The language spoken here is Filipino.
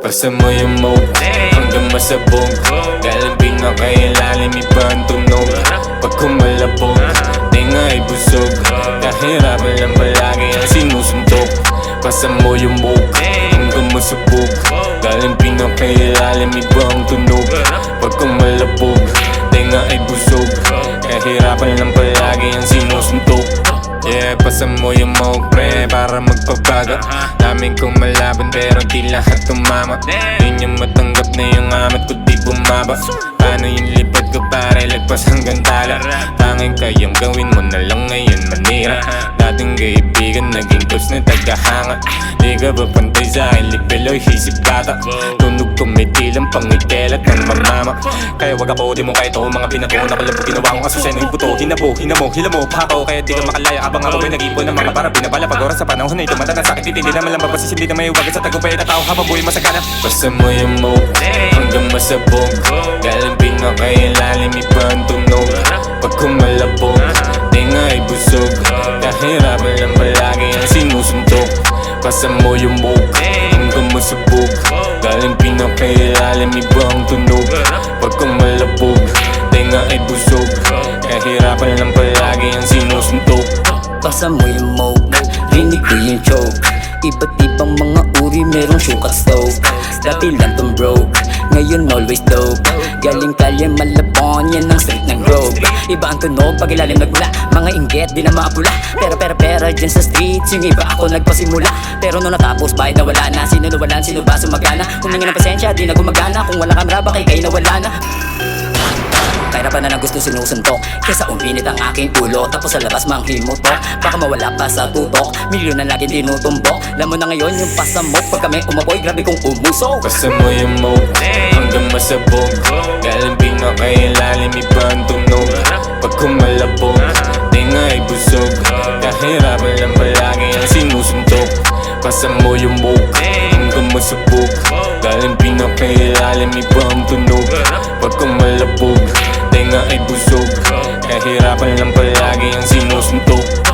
Pasa mo yung moog hanggang masabog. Galing pinakailalim, iba ang tunog. Pag kumalabog, tinga ay busog. Kahirapan lang palagi ang sinusuntok. Pasa mo yung moog hanggang masabog. Galing pinakailalim, iba ang tunog. Pag kumalabog, tinga ay busog. Kahirapan lang palagi ang sinusuntok. Yeah, pasa mo yung moog pre para magpabago. Daming kong malaban pero di lahat tumama. Di niya matanggap na yung amat ko di bumaba. Paano yung lipad ko pare lagpas hanggang tala. Tanging kayang gawin mo na lang ngayon manira. Dating kaibigan naging coach na tagahanga. Di ka ba pantay sa akin libeloy hisip bata. Tunog ko may tilang pangitelat ng mamama. Kaya wag ako di mo kahit ako mga binato. Nakalabo ginawa kong asusya ng buto. Hinabo, hinamo, hilamo, pako. Kaya di ka makalaya abang ako ay nag-ipon ng mga para binabala. Pag oras sa panahon na ito mata na sakit. Hindi naman lang babasis, hindi na may iwagan sa tagumpay na tao habang buhay masagana. Basta mo yung moog hanggang masabog. Galing pinakailalim, iba ang tunog. Pag kumalabog, tinga ay busog. Kahirapan lang palagi ang sinusuntok. Basta mo yung moog hanggang masabog. Galing pinakailalim, iba ang tunog. Pag kumalabog, tinga ay busog. Kahirapan lang palagi ang sinusuntok. Pasa mo yung moog, rinig ko yung choke. Iba't ibang mga uri, merong sukat stove. Dati lang tong broke, ngayon always dope. Galing kalye malabon, yan ang street ng grove. Iba ang tunog pag ilalim nagmula. Mga inggit, di na mapula. Pera dyan sa streets, yung iba ako nagpasimula. Pero nung natapos, bahay na wala na. Sino nawalan, sino ba sumagana? Humingi ng pasensya, di na gumagana. Kung wala kamera, baka ikay nawala na. Kahirapan na lang gusto sinusuntok. Kesa umpinit ang aking ulo. Tapos sa labas manghimutok. Baka mawala pa sa tutok. Milyon na lagi tinutumbok. Alam mo na ngayon yung pasamok. Pag kami umaboy, grabe kong umusok. Pasa mo yung moog hanggang masabog. Galing pinakailalim, iba ang tunog. Pag kumalabog, tinga ay busog. Kahirapan lang palagi ang sinusuntok. Pasa mo yung moog hanggang masabog. Galing pinakailalim, iba ang tunog. Pag kumalabog, tinga ay busog. Kahirapan lang palagi ang sinusuntok.